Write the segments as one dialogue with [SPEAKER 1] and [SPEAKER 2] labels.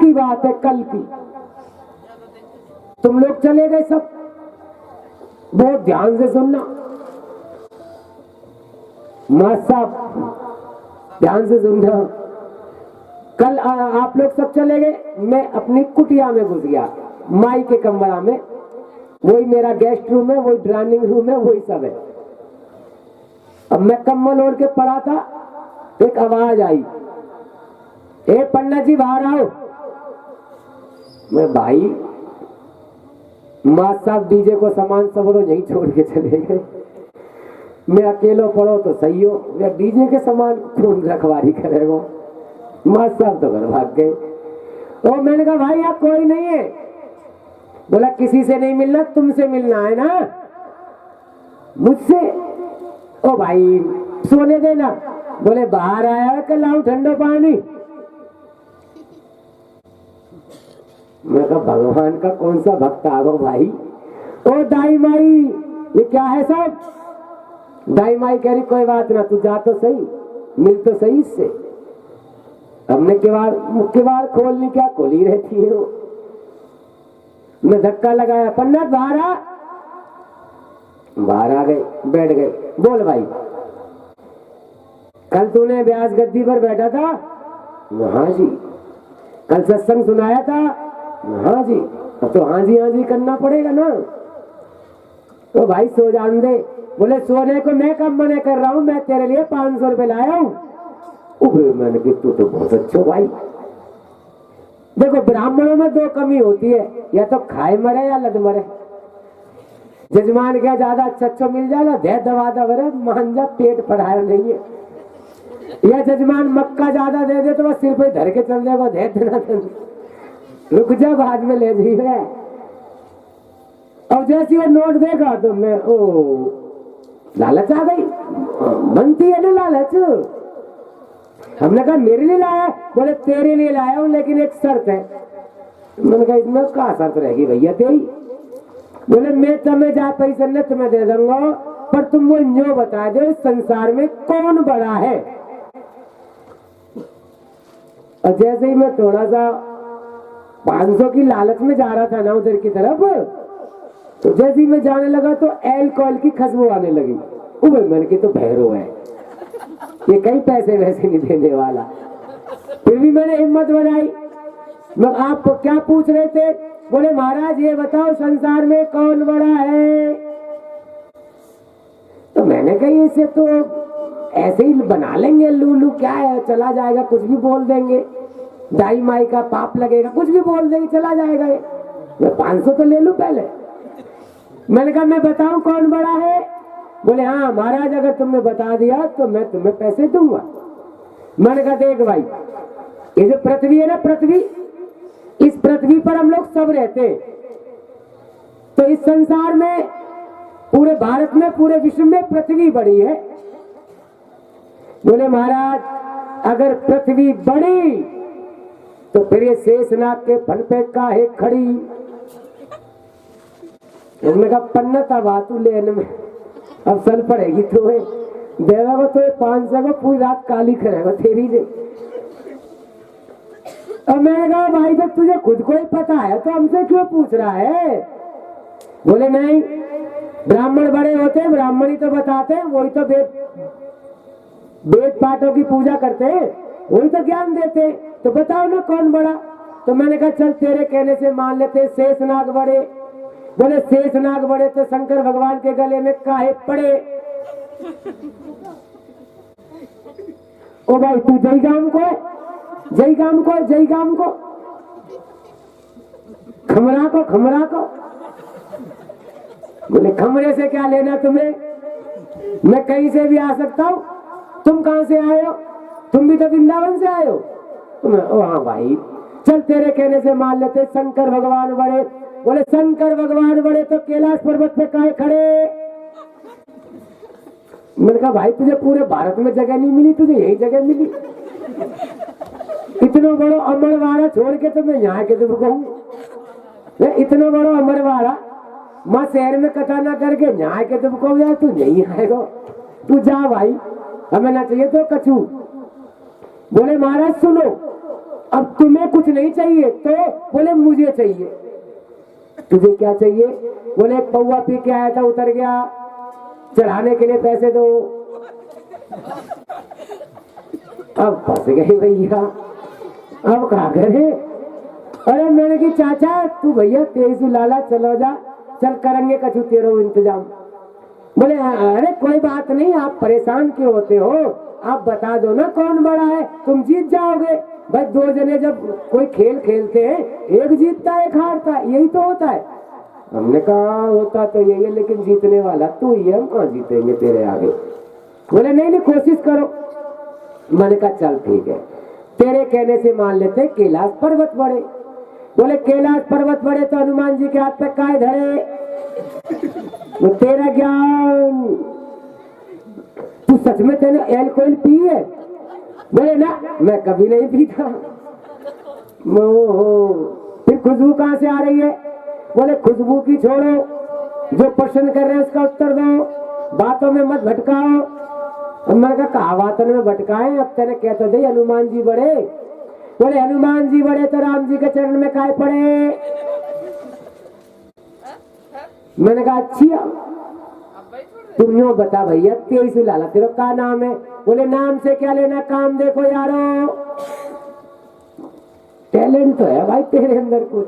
[SPEAKER 1] की बात है, कल की। तुम लोग चले गए सब, बहुत ध्यान से सुनना। मां साहब ध्यान से सुनना। कल आप लोग सब चले गए, मैं अपनी कुटिया में घुस गया, माई के कमरा में। वही मेरा गेस्ट रूम है, वही ड्राइंग रूम है, वही सब है। अब मैं कम्बल ओढ़ के पड़ा था, एक आवाज आई, ए पन्ना जी बाहर आओ। मैं भाई, मां साहब डीजे को सामान सब लोग यहीं छोड़ के चले गए। मैं अकेलो पड़ो तो सही हो, मैं डीजे के सामान कौन रखवारी करेगा। मां साहब तो घर भाग गए। तो मैंने कहा भाई आप कोई नहीं है। बोला किसी से नहीं मिलना, तुमसे मिलना है ना। मुझसे? ओ भाई सोने देना। बोले बाहर आया कि लाऊं ठंडा पानी। मैं कहा भगवान का कौन सा भक्त आ गो भाई। ओ दाई माई ये क्या है सब। दाई माई कह रही कोई बात ना, तू जा तो सही, मिल तो सही इससे। हमने किवाड़ खोलनी क्या, खोली रहती है वो। मैं धक्का लगाया, पन्ना बाहर आ। बाहर आ गए, बैठ गए। बोल भाई कल तूने ब्यास गद्दी पर बैठा था? हाँ जी। कल सत्संग सुनाया था? हाँ जी। अब तो हाँ जी करना पड़ेगा ना। तो भाई सो जान दे। बोले सोने को मैं कब मना कर रहा हूँ, मैं तेरे लिए 500 रुपए लाया हूँ। मैंने कहा तू तो बहुत अच्छा भाई। देखो ब्राह्मणों में दो कमी होती है, या तो खाए मरे या लद मरे। जजमान क्या ज्यादा अच्छा मिल जाएगा, दे दबा दबरे मान जा, पेट फड़ाया नहीं है। या जजमान मक्का ज्यादा दे दे तो वह सिर पे धर के चल जाएगा, दे देना रुक जा बाद में ले दी है। और जैसे वो नोट देगा तो मैं लालच आ गई, बनती है ना लालच। हमने कहा मेरे लिए लाया? बोले तेरे लिए लाया हूं लेकिन एक शर्त है। मैंने कहा इसमें क्या शर्त रहेगी भैया तेरी? बोले मैं तुम्हें जा पैसे न तुम्हें दे दूंगा, पर तुम वो न्यू बता दो इस संसार में कौन बड़ा है। और जैसे ही मैं थोड़ा सा 500 की लालच में जा रहा था ना उधर की तरफ, तो जैसे ही मैं जाने लगा तो एल्कोहल की खुशबू आने लगी। मैंने की तो भैरो है, ये कई पैसे वैसे नहीं देने वाला। फिर भी मैंने हिम्मत बनाई। मैं आप क्या पूछ रहे थे? बोले महाराज ये बताओ संसार में कौन बड़ा है। तो मैंने कही इसे तो ऐसे ही बना लेंगे, लूलू क्या है, चला जाएगा, कुछ भी बोल देंगे, दाई माई का पाप लगेगा, कुछ भी बोल देंगे चला जाएगा ये। मैं 500 तो ले लूं पहले। मैंने कहा मैं बताऊं कौन बड़ा है? बोले हाँ महाराज अगर तुमने बता दिया तो मैं तुम्हें पैसे दूंगा। मैंने कहा देख भाई, ये जो पृथ्वी है ना, पृथ्वी, इस पृथ्वी पर हम लोग सब रहते हैं। तो इस संसार में, पूरे भारत में, पूरे विश्व में पृथ्वी बड़ी है। बोले महाराज अगर पृथ्वी बड़ी तो फिर ये शेषनाग के फन पे काहे खड़ी। उन्होंने कहा पन्ना था बातू लेने में अब सल पड़ेगी तो देगा को तो 500 को पूरी रात काली करेगा तेरी से। और मैंने कहा भाई जब तुझे खुद को ही पता है तो हमसे क्यों पूछ रहा है? बोले नहीं, ब्राह्मण बड़े होते हैं, ब्राह्मण ही तो बताते हैं, वही तो वेद पाठों की पूजा करते हैं, वही तो ज्ञान देते हैं। तो बताओ ना कौन बड़ा। तो मैंने कहा चल तेरे कहने से मान लेते शेषनाग बड़े। बोले शेषनाग बड़े तो शंकर भगवान के गले में काहे पड़े। ओ भाई तू जय गाम को खमरा को। बोले खमरे से क्या लेना तुम्हें, मैं कहीं से भी आ सकता हूँ। तुम कहां से आए हो? तुम भी तो वृंदावन से आए हो। ओ हाँ भाई चल तेरे कहने से मान लेते शंकर भगवान बड़े। बोले शंकर भगवान बड़े तो कैलाश पर्वत पे काहे खड़े। मैंने कहा भाई तुझे पूरे भारत में जगह नहीं मिली, तुझे यही जगह मिली। इतना बड़ा अमरवाड़ा छोड़ के तो मैं यहाँ के तो कहूँ, इतना बड़ा अमरवाड़ा माँ शहर में कथा ना करके यहाँ के तो कहूँ यार तू नहीं आएगा, तू जा भाई, हमें ना चाहिए तो कछू। बोले महाराज सुनो, अब तुम्हें कुछ नहीं चाहिए? तो बोले मुझे चाहिए। तुझे क्या चाहिए? बोले एक पौवा पी के आया था, उतर गया, चढ़ाने के लिए पैसे दो। अब फंस गए भैया, अब क्या करे? अरे मैंने कि चाचा तू भैया तेज लाला, चलो जा, चल करेंगे कछु तेरो इंतजाम। बोले अरे कोई बात नहीं, आप परेशान क्यों होते हो, आप बता दो ना कौन बड़ा है, तुम जीत जाओगे। भाई दो जने जब कोई खेल खेलते हैं, एक जीतता है एक हारता है, यही तो होता है। हमने कहा होता तो यही है, लेकिन जीतने वाला तू ही है, हम कहाँ जीतेंगे तेरे आगे। बोले नहीं नहीं कोशिश करो। मैंने कहा चल ठीक है, तेरे कहने से मान लेते कैलाश पर्वत बढ़े। बोले कैलाश पर्वत बढ़े तो हनुमान जी के हाथ पे काय धरे? वो तेरा ज्ञान, तू सच में तेने एल्कोहल पी है? बोले ना मैं कभी नहीं पीता। फिर खुशबू कहाँ से आ रही है? बोले खुशबू की छोड़ो, जो प्रश्न कर रहे हैं उसका उत्तर दो, बातों में मत भटकाओ। मैंने कहा बातों में भटकाए, अब तेने कह तो दे हनुमान जी बड़े। बोले हनुमान जी बड़े तो राम जी के चरण में काय पड़े? मैंने कहा अच्छी, तुम यूँ बता भैया तेईस लाला तेरा क्या नाम है? बोले नाम से क्या लेना, काम देखो यारो। टैलेंट तो है भाई तेरे अंदर कुछ।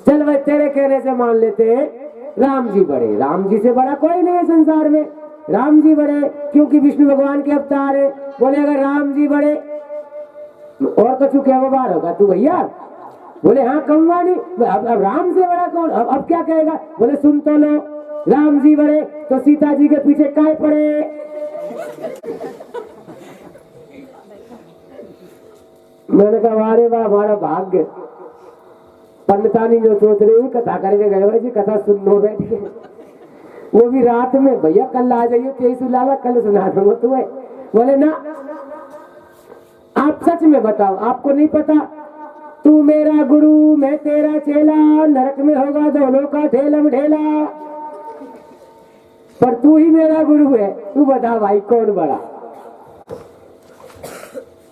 [SPEAKER 1] चल भाई तेरे कहने से मान लेते हैं राम जी बड़े। राम जी से बड़ा कोई नहीं है संसार में, राम जी बड़े क्योंकि विष्णु भगवान के अवतार है। बोले अगर राम जी बड़े और कछु क्या व्यवहार होगा तू भैया? बोले हाँ कहूंगा नहीं, अब राम से बड़ा कौन? अब क्या कहेगा? बोले सुन तो लो, राम जी बड़े तो सीता जी के पीछे काय पड़े? मैंने कहा अरे वाह हमारा भाग्य, पंडितानी जो सोच रही हुई कथा करके गए जी, कथा सुनो बैठ के, वो भी रात में। भैया कल आ जाइए तेईस लाला, कल सुना दूंगा तुम्हें। बोले ना आप सच में बताओ, आपको नहीं पता? तू मेरा गुरु मैं तेरा चेला, नरक में होगा दोनों का ठेलम ढेला, पर तू ही मेरा गुरु है, तू बता भाई कौन बड़ा?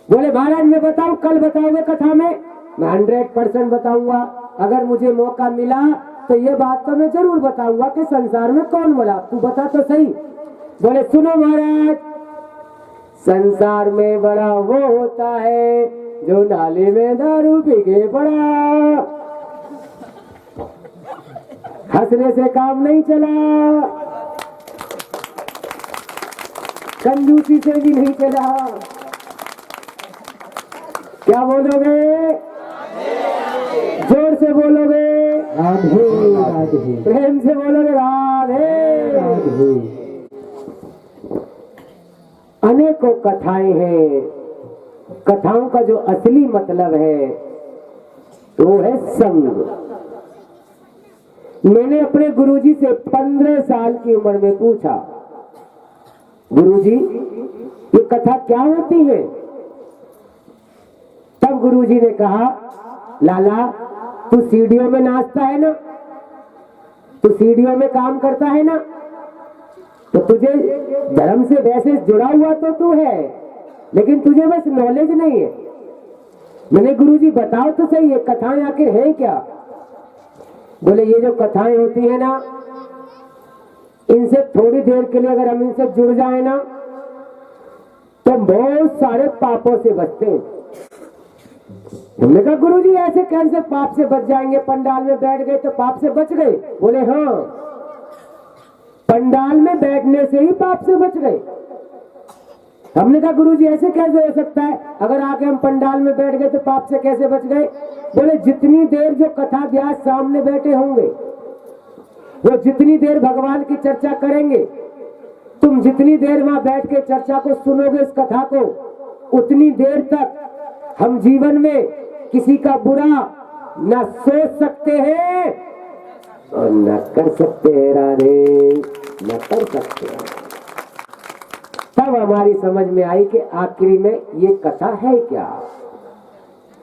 [SPEAKER 1] बोले महाराज मैं बताऊं, कल बताओगे कथा में? मैं 100% बताऊंगा, अगर मुझे मौका मिला तो ये बात तो मैं जरूर बताऊंगा कि संसार में कौन बड़ा, तू बता तो सही। बोले सुनो महाराज, संसार में बड़ा वो होता है जो नाले में दारू पी के पड़ा, हंसने से काम नहीं चला, कंजूसी से भी नहीं चला। क्या बोलोगे? जोर से बोलोगे राधे राधे, प्रेम से बोलोगे राधे राधे। अनेकों कथाएं हैं, कथाओं का जो असली मतलब है वो है संग। मैंने अपने गुरुजी से 15 साल की उम्र में पूछा, गुरुजी ये कथा क्या होती है? तब गुरुजी ने कहा लाला तू सीढ़ियों में नाचता है ना, तू सीढ़ियों में काम करता है ना, तो तुझे धर्म से वैसे जुड़ा हुआ तो तू है, लेकिन तुझे बस नॉलेज नहीं है। मैंने गुरुजी बताओ तो सही ये कथाएं आखिर हैं क्या? बोले ये जो कथाएं होती है ना, इनसे थोड़ी देर के लिए अगर हम इनसे जुड़ जाए ना तो बहुत सारे पापों से बचते हैं। हमने कहा गुरुजी ऐसे कैसे पाप से बच जाएंगे? पंडाल में बैठ गए तो पाप से बच गए? बोले हाँ, पंडाल में बैठने से ही पाप से बच गए। हमने कहा गुरुजी ऐसे कैसे हो सकता है? अगर आके हम पंडाल में बैठ गए तो पाप से कैसे बच गए? बोले जितनी देर जो कथा व्यास सामने बैठे होंगे, वो जितनी देर भगवान की चर्चा करेंगे, तुम जितनी देर वहां बैठ के चर्चा को सुनोगे इस कथा को, उतनी देर तक हम जीवन में किसी का बुरा न सोच सकते हैं और न कर सकते हैं। राधे न कर सकते हैं। तब हमारी समझ में आई कि आखिरी में ये कथा है क्या।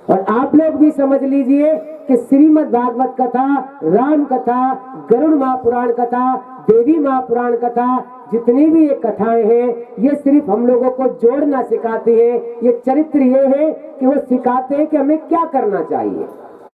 [SPEAKER 1] और आप लोग भी समझ लीजिए कि श्रीमद् भागवत कथा, राम कथा, गरुड़ महापुराण कथा, देवी महापुराण कथा, जितनी भी ये कथाएं हैं, ये सिर्फ हम लोगों को जोड़ना सिखाती है। ये चरित्र ये है कि वो सिखाते हैं कि हमें क्या करना चाहिए।